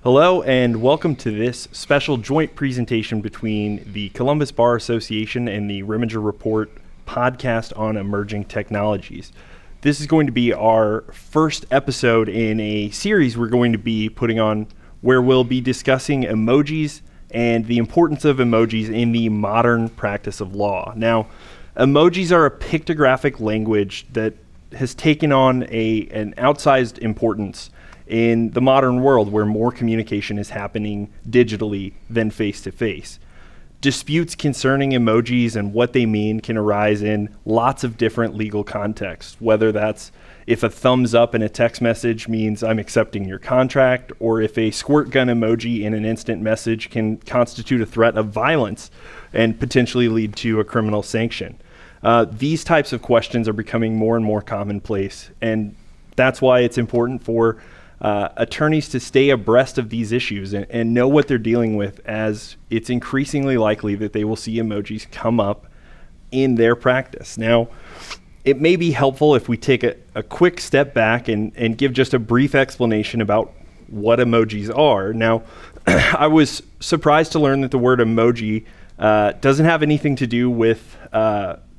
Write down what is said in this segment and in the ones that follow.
Hello and welcome to this special joint presentation between the Columbus Bar Association and the Reminger Report podcast on emerging technologies. This is going to be our first episode in a series we're going to be putting on where we'll be discussing emojis and the importance of emojis in the modern practice of law. Now, emojis are a pictographic language that has taken on an outsized importance in the modern world where more communication is happening digitally than face-to-face. Disputes concerning emojis and what they mean can arise in lots of different legal contexts, whether that's if a thumbs up in a text message means I'm accepting your contract, or if a squirt gun emoji in an instant message can constitute a threat of violence and potentially lead to a criminal sanction. These types of questions are becoming more and more commonplace, and that's why it's important for attorneys to stay abreast of these issues and know what they're dealing with, as it's increasingly likely that they will see emojis come up in their practice. Now, it may be helpful if we take a quick step back and give just a brief explanation about what emojis are. Now, I was surprised to learn that the word emoji doesn't have anything to do with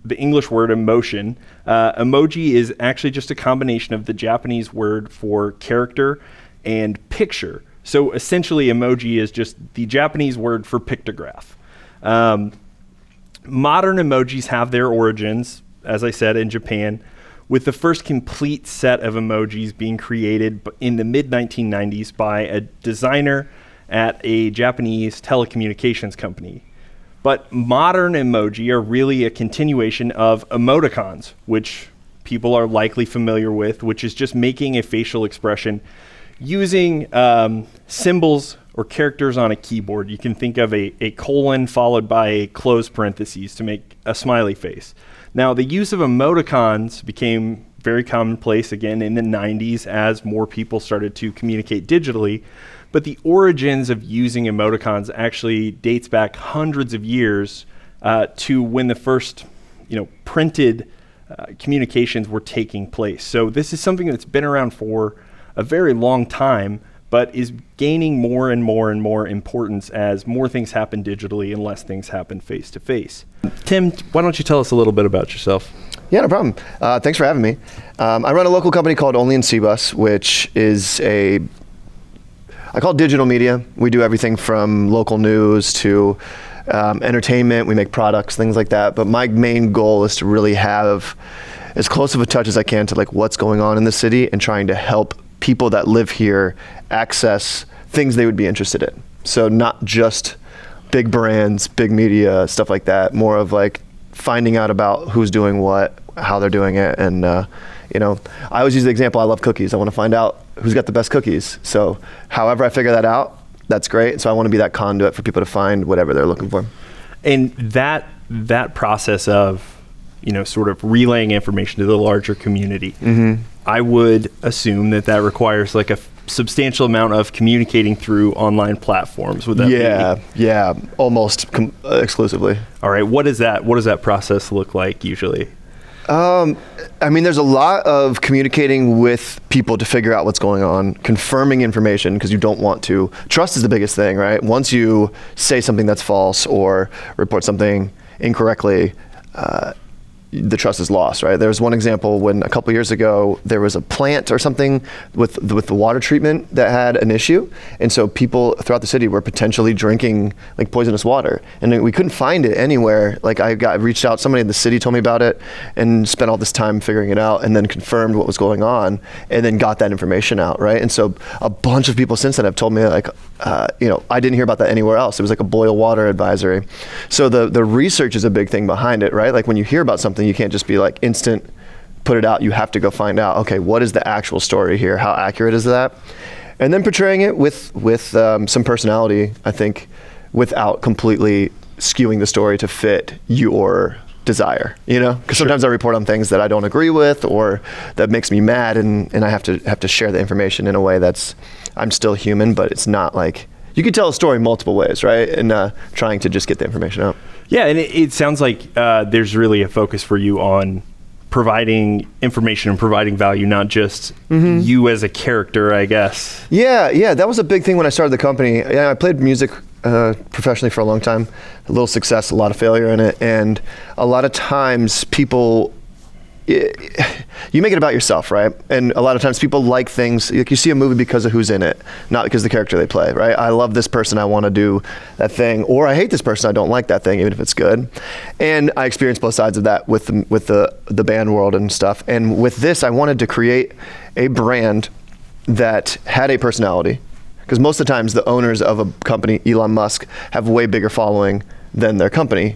the English word emotion. Emoji is actually just a combination of the Japanese word for character and picture. So essentially, emoji is just the Japanese word for pictograph. Modern emojis have their origins, as I said, in Japan, with the first complete set of emojis being created in the mid-1990s by a designer at a Japanese telecommunications company. But modern emoji are really a continuation of emoticons, which people are likely familiar with, which is just making a facial expression using symbols or characters on a keyboard. You can think of a colon followed by a closed parentheses to make a smiley face. Now, the use of emoticons became very commonplace again in the 90s as more people started to communicate digitally. But the origins of using emoticons actually dates back hundreds of years to when the first, printed communications were taking place. So this is something that's been around for a very long time, but is gaining more and more and more importance as more things happen digitally and less things happen face to face. Tim, why don't you tell us a little bit about yourself? Yeah, no problem. Thanks for having me. I run a local company called Only in C-Bus, which is I call it digital media. We do everything from local news to entertainment. We make products, things like that. But my main goal is to really have as close of a touch as I can to like what's going on in the city and trying to help people that live here access things they would be interested in. So not just big brands, big media, stuff like that. More of like finding out about who's doing what, how they're doing it. And, I always use the example, I love cookies. I want to find out who's got the best cookies. So however I figure that out, that's great. So I want to be that conduit for people to find whatever they're looking for. And that process of, sort of relaying information to the larger community, I would assume that requires like a substantial amount of communicating through online platforms. Would that be? Yeah, almost exclusively. All right. What does that process look like usually? There's a lot of communicating with people to figure out what's going on, confirming information because you don't want to. Trust is the biggest thing, right? Once you say something that's false or report something incorrectly, the trust is lost, right? There was one example when a couple years ago there was a plant or something with the water treatment that had an issue, and so people throughout the city were potentially drinking like poisonous water, and we couldn't find it anywhere. Like I reached out, somebody in the city told me about it, and spent all this time figuring it out, and then confirmed what was going on, and then got that information out, right? And so a bunch of people since then have told me like, I didn't hear about that anywhere else. It was like a boil water advisory. So the research is a big thing behind it, right? Like when you hear about something, you can't just be like instant put it out. You have to go find out, okay, what is the actual story here? How accurate is that? And then portraying it with some personality, I think, without completely skewing the story to fit your desire, because sometimes I report on things that I don't agree with or that makes me mad, and I have to share the information in a way that's, I'm still human, but it's not like, you can tell a story multiple ways, right? And trying to just get the information out. Yeah, and it sounds like there's really a focus for you on providing information and providing value, not just you as a character, I guess. Yeah, that was a big thing when I started the company. Yeah, I played music professionally for a long time. A little success, a lot of failure in it, and a lot of times people, you make it about yourself, right? And a lot of times people like things, like you see a movie because of who's in it, not because of the character they play, right? I love this person, I want to do that thing, or I hate this person, I don't like that thing, even if it's good. And I experienced both sides of that with the band world and stuff. And with this, I wanted to create a brand that had a personality, because most of the times the owners of a company, Elon Musk, have way bigger following than their company.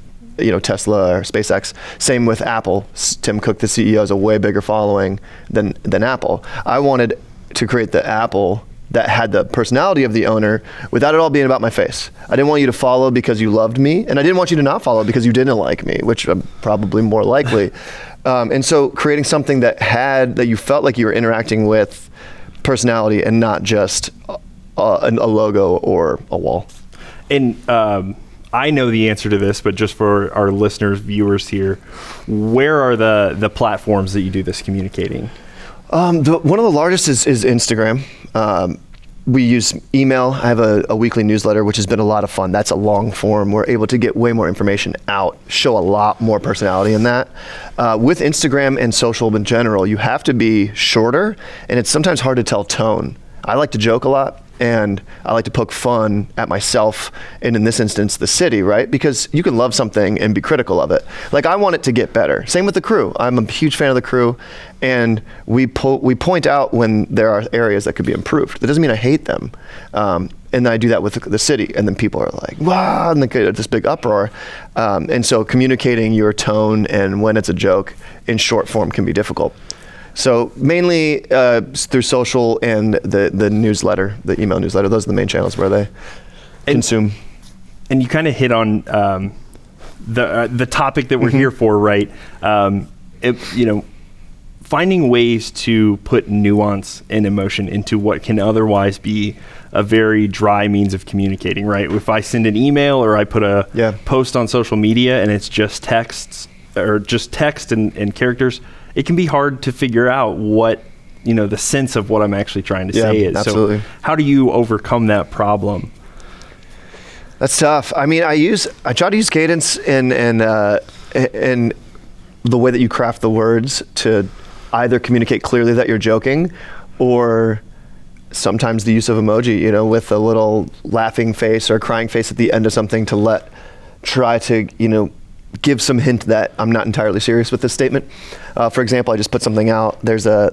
Tesla or SpaceX. Same with Apple. Tim Cook, the CEO, has a way bigger following than Apple. I wanted to create the Apple that had the personality of the owner without it all being about my face. I didn't want you to follow because you loved me, and I didn't want you to not follow because you didn't like me, which I'm probably more likely. And so creating something that you felt like you were interacting with personality and not just a logo or a wall. And I know the answer to this, but just for our listeners, viewers here, where are the platforms that you do this communicating? One of the largest is Instagram. We use email. I have a weekly newsletter, which has been a lot of fun. That's a long form. We're able to get way more information out, show a lot more personality in that. With Instagram and social in general, you have to be shorter, and it's sometimes hard to tell tone. I like to joke a lot, and I like to poke fun at myself, and in this instance, the city, right? Because you can love something and be critical of it. Like, I want it to get better. Same with the crew. I'm a huge fan of the crew, and we point out when there are areas that could be improved. That doesn't mean I hate them. And then I do that with the city, and then people are like, wow, and this big uproar. And so communicating your tone and when it's a joke in short form can be difficult. So mainly through social and the newsletter, the email newsletter. Those are the main channels where they consume. And you kind of hit on the topic that we're here for, right? Finding ways to put nuance and emotion into what can otherwise be a very dry means of communicating, right? If I send an email or I put a post on social media and it's just text and characters, it can be hard to figure out what, the sense of what I'm actually trying to say is. Absolutely. So how do you overcome that problem? That's tough. I mean, I try to use cadence and the way that you craft the words to either communicate clearly that you're joking, or sometimes the use of emoji, with a little laughing face or crying face at the end of something to try to give some hint that I'm not entirely serious with this statement. For example, I just put something out. There's a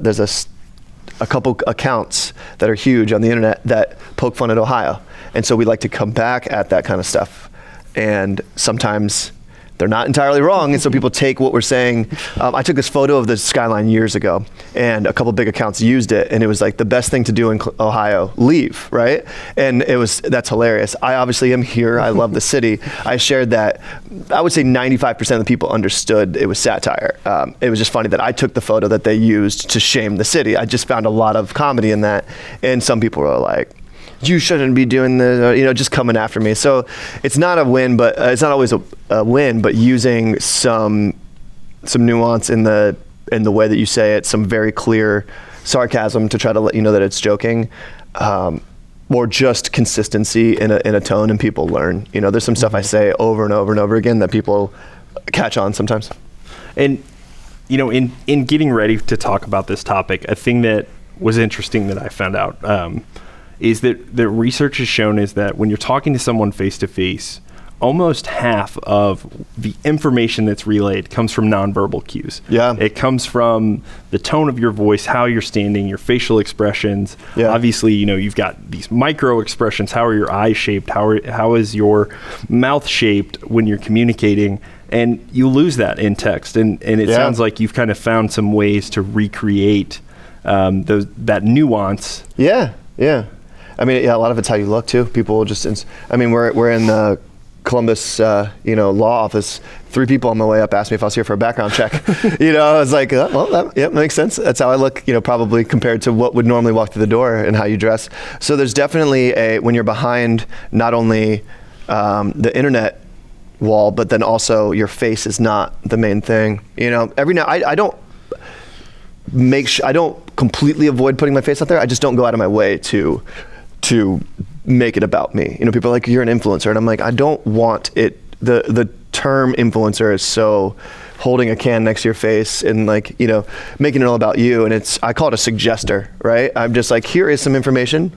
couple accounts that are huge on the internet that poke fun at Ohio. And so we like to come back at that kind of stuff. And sometimes they're not entirely wrong, and so people take what we're saying. I took this photo of the skyline years ago, and a couple big accounts used it, and it was like the best thing to do in Ohio, leave, right? And that's hilarious. I obviously am here, I love the city. I shared that. I would say 95% of the people understood it was satire. It was just funny that I took the photo that they used to shame the city. I just found a lot of comedy in that, and some people were like, you shouldn't be doing this, just coming after me. So it's not a win, but it's not always a win, but using some nuance in the way that you say it, some very clear sarcasm to try to let you know that it's joking, or just consistency in a tone, and people learn. There's some stuff I say over and over and over again that people catch on sometimes. And, in getting ready to talk about this topic, a thing that was interesting that I found out, is that the research has shown is that when you're talking to someone face to face, almost half of the information that's relayed comes from nonverbal cues. Yeah. It comes from the tone of your voice, how you're standing, your facial expressions. Yeah. Obviously, you've got these micro expressions. How are your eyes shaped? How is your mouth shaped when you're communicating? And you lose that in text. And it sounds like you've kind of found some ways to recreate that nuance. Yeah. I mean, a lot of it's how you look too. People just, we're in the Columbus, law office. 3 people on my way up asked me if I was here for a background check. I was like, that makes sense. That's how I look, probably compared to what would normally walk through the door and how you dress. So there's definitely when you're behind not only the internet wall, but then also your face is not the main thing. Every now, I don't I don't completely avoid putting my face out there. I just don't go out of my way to make it about me. People are like, you're an influencer, and I'm like, I don't want it. The term influencer is so holding a can next to your face and like, making it all about you. And I call it a suggester, right? I'm just like, here is some information,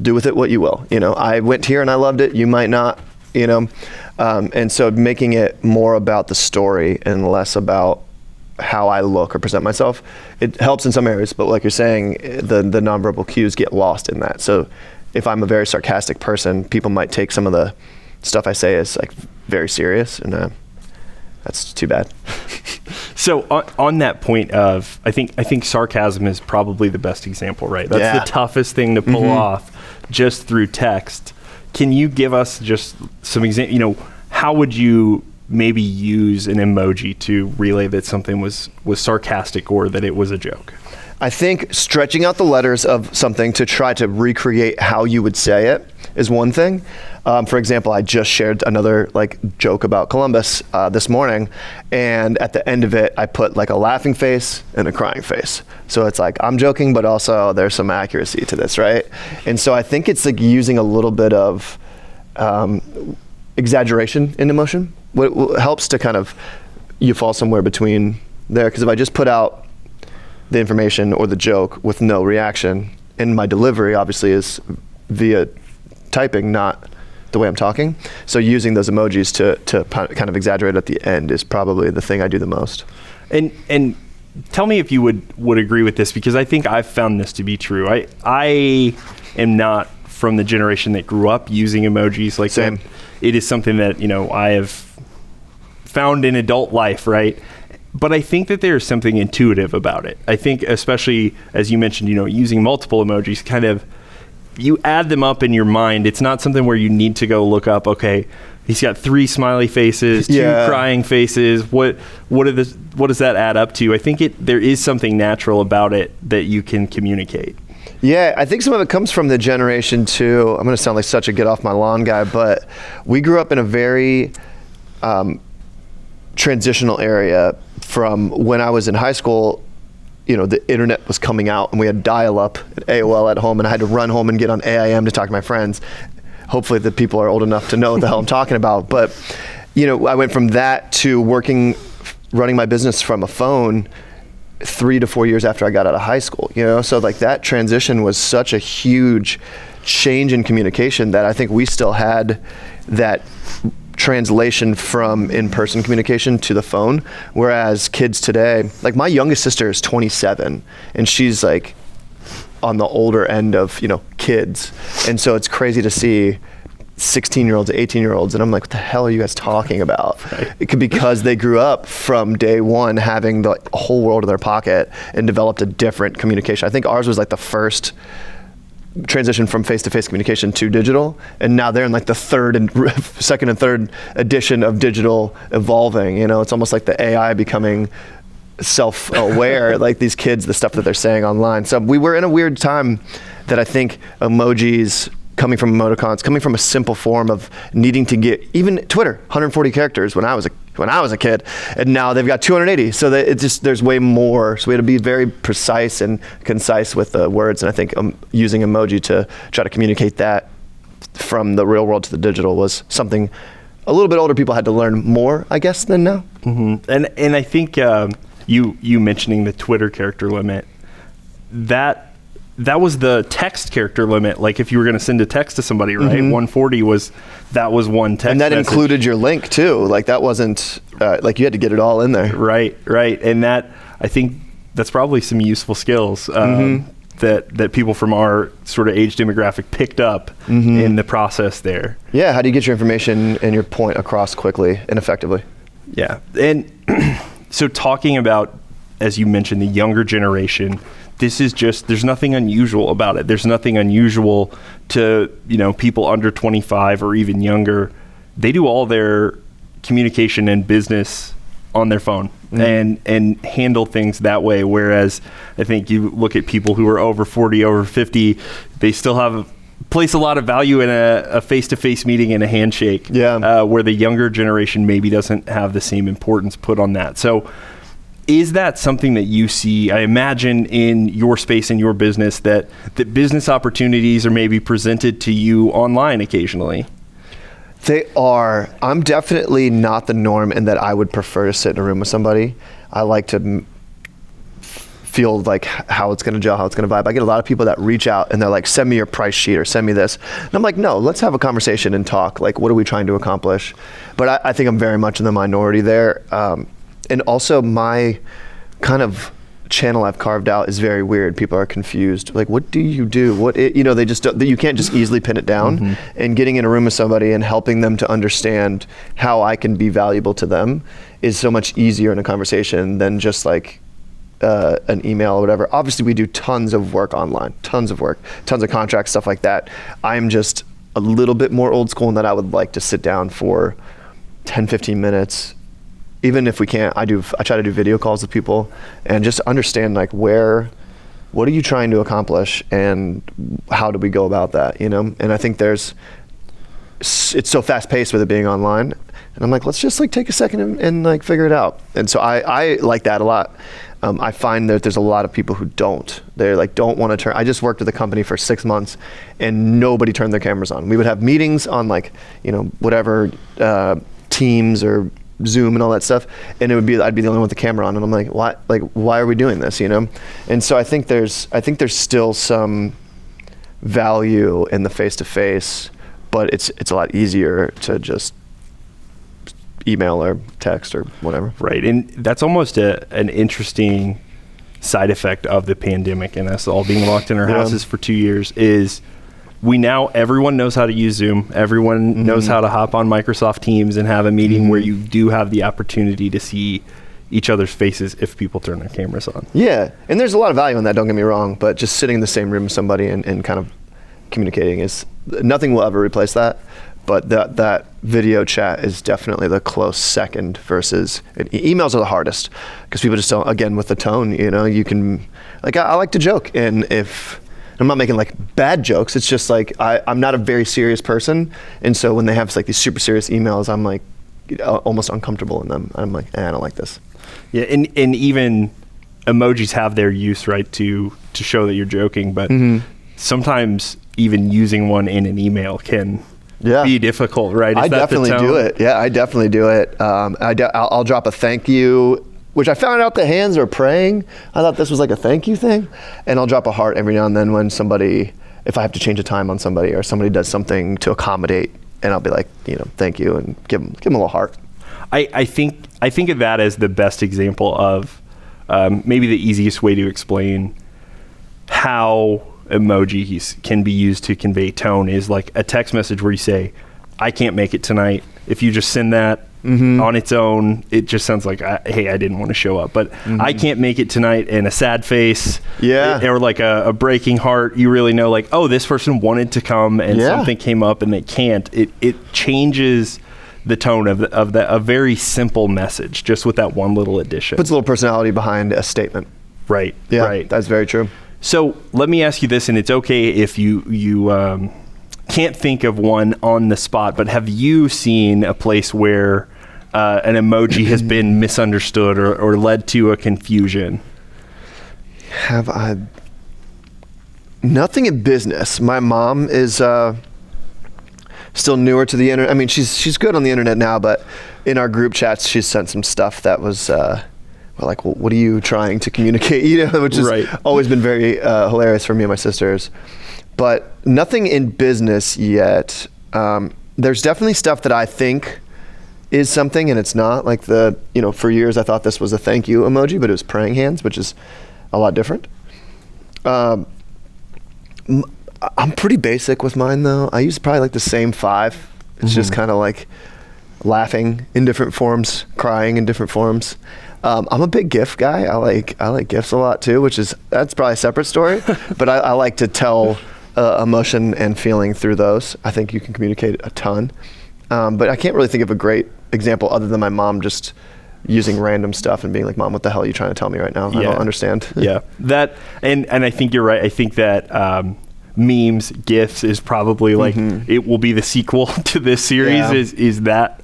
do with it what you will. I went here and I loved it. You might not, and so making it more about the story and less about how I look or present myself, it helps in some areas, but like you're saying, the nonverbal cues get lost in that. So if I'm a very sarcastic person, people might take some of the stuff I say as like very serious, and that's too bad. So on that point of, I think sarcasm is probably the best example, right? That's the toughest thing to pull off just through text. Can you give us just some example? How would you maybe use an emoji to relay that something was sarcastic or that it was a joke? I think stretching out the letters of something to try to recreate how you would say it is one thing. For example, I just shared another joke about Columbus this morning, and at the end of it, I put like a laughing face and a crying face. So it's like, I'm joking, but also there's some accuracy to this, right? And so I think it's like using a little bit of exaggeration in emotion. What helps to kind of, you fall somewhere between there, because if I just put out the information or the joke with no reaction, and my delivery obviously is via typing, not the way I'm talking. So using those emojis to kind of exaggerate at the end is probably the thing I do the most. And tell me if you would agree with this, because I think I've found this to be true. I am not from the generation that grew up using emojis like Same. that. It is something that, I have found in adult life, right? But I think that there's something intuitive about it. I think, especially as you mentioned, using multiple emojis, kind of, you add them up in your mind. It's not something where you need to go look up, okay, he's got 3 smiley faces, 2 crying faces. What does that add up to? I think there is something natural about it that you can communicate. Yeah, I think some of it comes from the generation too. I'm going to sound like such a get off my lawn guy, but we grew up in a very transitional area from when I was in high school. The internet was coming out and we had dial-up at AOL at home, and I had to run home and get on AIM to talk to my friends. Hopefully the people are old enough to know what the hell I'm talking about. But, I went from that to running my business from a phone 3 to 4 years after I got out of high school, So that transition was such a huge change in communication that I think we still had that translation from in-person communication to the phone, whereas kids today, like my youngest sister is 27 and she's like on the older end of kids, and so it's crazy to see 16-year-olds, 18-year-olds, and I'm like, what the hell are you guys talking about? Right. It could be because they grew up from day one having the whole world in their pocket and developed a different communication. I think ours was like the first transition from face-to-face communication to digital, and now they're in like the second and third edition of digital evolving. It's almost like the AI becoming self-aware, like these kids, the stuff that they're saying online. So we were in a weird time that I think emojis coming from emoticons, coming from a simple form of needing to get, even Twitter, 140 characters when I was a kid, and now they've got 280. So there's way more. So we had to be very precise and concise with the words, and I think using emoji to try to communicate that from the real world to the digital was something a little bit older people had to learn more, I guess, than now. Mm-hmm. And I think you mentioning the Twitter character limit, that was the text character limit. Like if you were going to send a text to somebody, right? 140 was one text. And that message. included your link too. Like that wasn't like you had to get it all in there. Right. And I think that's probably some useful skills that people from our sort of age demographic picked up in the process there. Yeah. How do you get your information and your point across quickly and effectively? Yeah. And so talking about, as you mentioned, the younger generation, this is there's nothing unusual about it. There's nothing unusual to, people under 25 or even younger. They do all their communication and business on their phone and handle things that way. Whereas I think you look at people who are over 40, over 50, they still place a lot of value in a face-to-face meeting and a handshake, where the younger generation maybe doesn't have the same importance put on that. So Is that something that you see, I imagine, in your space, in your business, that business opportunities are maybe presented to you online occasionally? They are. I'm definitely not the norm in that I would prefer to sit in a room with somebody. I like to feel like how it's going to gel, how it's going to vibe. I get a lot of people that reach out and they're like, send me your price sheet or send me this. And I'm like, no, let's have a conversation and talk. Like, what are we trying to accomplish? But I think I'm very much in the minority there. And also my kind of channel I've carved out is very weird. People are confused. Like, what do you do? They just don't, you can't just easily pin it down. And getting in a room with somebody and helping them to understand how I can be valuable to them is so much easier in a conversation than just like an email or whatever. Obviously we do tons of work online, tons of contracts, stuff like that. I'm just a little bit more old school in that I would like to sit down for 10, 15 minutes. Even if we can't, I try to do video calls with people and just understand like what are you trying to accomplish and how do we go about that, And I think it's so fast paced with it being online. And I'm like, let's just like take a second and like figure it out. And so I like that a lot. I find that there's a lot of people who don't. They like don't want to turn. I just worked with a company for 6 months, and nobody turned their cameras on. We would have meetings on like whatever Teams or Zoom and all that stuff, and I'd be the only one with the camera on, and I'm like, why? Like, why are we doing this? And so I think there's still some value in the face to face, but it's a lot easier to just email or text or whatever. Right, and that's almost an interesting side effect of the pandemic and us all being locked in our houses for 2 years is everyone knows how to use Zoom. Everyone knows how to hop on Microsoft Teams and have a meeting where you do have the opportunity to see each other's faces if people turn their cameras on. Yeah, and there's a lot of value in that, don't get me wrong, but just sitting in the same room with somebody and kind of communicating nothing will ever replace that. But that video chat is definitely the close second versus emails are the hardest because people just don't, again, with the tone, you can, like, I like to joke. And if I'm not making like bad jokes, it's just like, I'm not a very serious person. And so when they have like these super serious emails, I'm like almost uncomfortable in them. I'm like, I don't like this. Yeah. And even emojis have their use, right, to show that you're joking, but sometimes even using one in an email can be difficult, right? I definitely do it. Yeah, I definitely do it. I'll drop a thank you, which I found out the hands are praying. I thought this was like a thank you thing. And I'll drop a heart every now and then when if I have to change a time on somebody or somebody does something to accommodate, and I'll be like, thank you, and give them a little heart. I think of that as the best example of maybe the easiest way to explain how emojis can be used to convey tone is like a text message where you say, I can't make it tonight. If you just send that on its own, it just sounds like, hey, I didn't want to show up. But I can't make it tonight, and a sad face, or like a breaking heart, you really know, like, oh, this person wanted to come and something came up and they can't. It changes the tone of a very simple message just with that one little addition. Puts a little personality behind a statement. Right. Yeah, right. That's very true. So let me ask you this, and it's okay if you can't think of one on the spot, but have you seen a place where an emoji has been misunderstood or led to a confusion? Have I? Nothing in business. My mom is still newer to the internet. I mean, she's good on the internet now, but in our group chats, she's sent some stuff that was like, well, what are you trying to communicate? Which has always been very hilarious for me and my sisters. But nothing in business yet. There's definitely stuff that I think is something and it's not. Like for years I thought this was a thank you emoji, but it was praying hands, which is a lot different. I'm pretty basic with mine though. I use probably like the same 5. It's just kind of like laughing in different forms, crying in different forms. I'm a big GIF guy. I like GIFs a lot too, that's probably a separate story. But I like to tell emotion and feeling through those. I think you can communicate a ton. But I can't really think of a great example other than my mom just using random stuff and being like, Mom, what the hell are you trying to tell me right now? I don't understand. Yeah, that and I think you're right. I think that memes, GIFs is probably like it will be the sequel to this series. Is that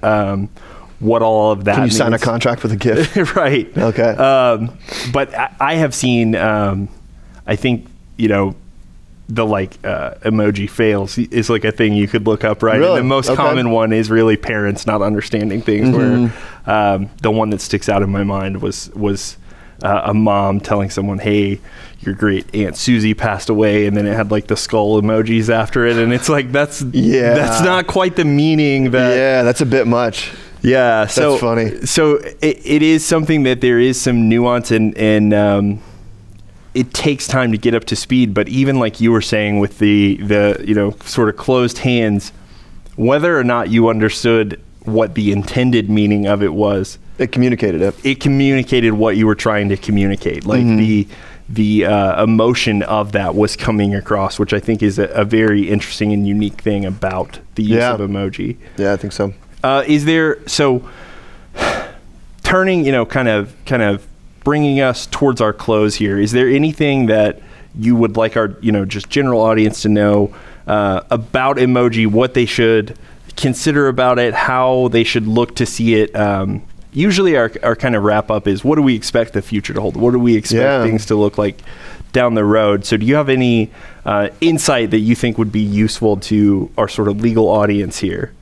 what all of that Can you means. sign a contract with a GIF? Right. Okay. But I have seen, I think, the emoji fails is like a thing you could look up, right? Really? And the most common one is really parents not understanding things. Where the one that sticks out in my mind was a mom telling someone, "Hey, your great Aunt Susie passed away," and then it had like the skull emojis after it, and it's like that's not quite the meaning that. Yeah, that's a bit much. Yeah, that's funny. So it is something that there is some nuance and it takes time to get up to speed. But even like you were saying with the sort of closed hands, whether or not you understood what the intended meaning of it was, it communicated it. It communicated what you were trying to communicate. Like the emotion of that was coming across, which I think is a very interesting and unique thing about the use of emoji. Yeah, I think so. Turning, kind of bringing us towards our close here, is there anything that you would like our, just general audience to know about emoji, what they should consider about it, how they should look to see it? Usually our kind of wrap up is, what do we expect the future to hold? What do we expect things to look like down the road? So do you have any insight that you think would be useful to our sort of legal audience here?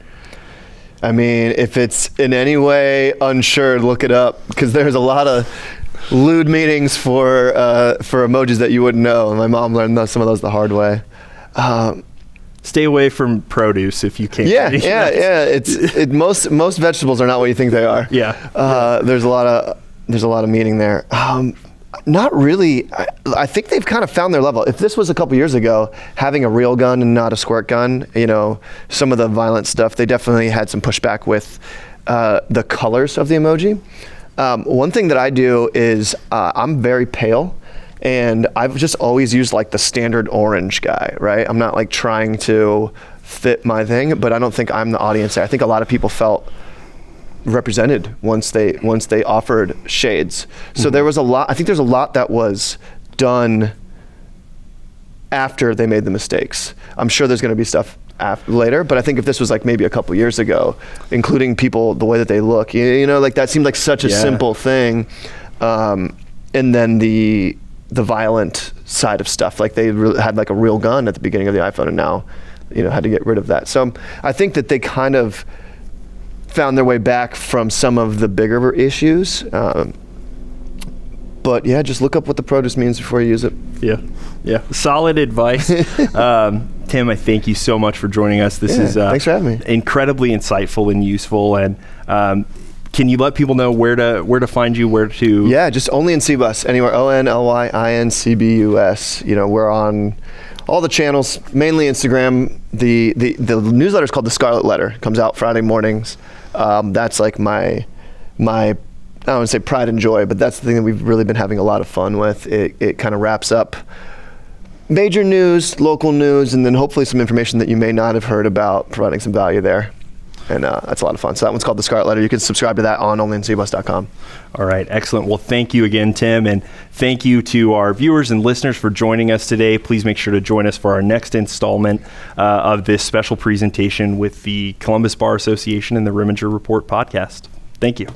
I mean, if it's in any way unsure, look it up, because there's a lot of lewd meanings for emojis that you wouldn't know. My mom learned some of those the hard way. Stay away from produce if you can. Yeah. Most vegetables are not what you think they are. There's a lot of meaning there. Not really. I think they've kind of found their level. If this was a couple years ago, having a real gun and not a squirt gun, some of the violent stuff, they definitely had some pushback with the colors of the emoji. One thing that I do is I'm very pale, and I've just always used like the standard orange guy, right? I'm not like trying to fit my thing, but I don't think I'm the audience there. I think a lot of people felt represented once they offered shades. So there was a lot. I think there's a lot that was done after they made the mistakes. I'm sure there's going to be stuff later, but I think if this was like maybe a couple years ago, including people, the way that they look, like that seemed like such a simple thing. And then the violent side of stuff, like they had like a real gun at the beginning of the iPhone, and now, had to get rid of that. So I think that they kind of found their way back from some of the bigger issues. But yeah, just look up what the produce means before you use it. Yeah. Solid advice. Tim, I thank you so much for joining us. This is thanks for having me. Incredibly insightful and useful. And can you let people know where to find you, where to? Yeah, just only in CBUS, anywhere. ONLYINCBUS. We're on all the channels, mainly Instagram. The newsletter is called The Scarlet Letter. It comes out Friday mornings. That's like my I don't want to say pride and joy, but that's the thing that we've really been having a lot of fun with. It kind of wraps up major news, local news, and then hopefully some information that you may not have heard about, providing some value there. And that's a lot of fun. So that one's called The Scarlet Letter. You can subscribe to that on onlyincbus.com. All right, excellent. Well, thank you again, Tim, and thank you to our viewers and listeners for joining us today. Please make sure to join us for our next installment of this special presentation with the Columbus Bar Association and the Reminger Report podcast. Thank you.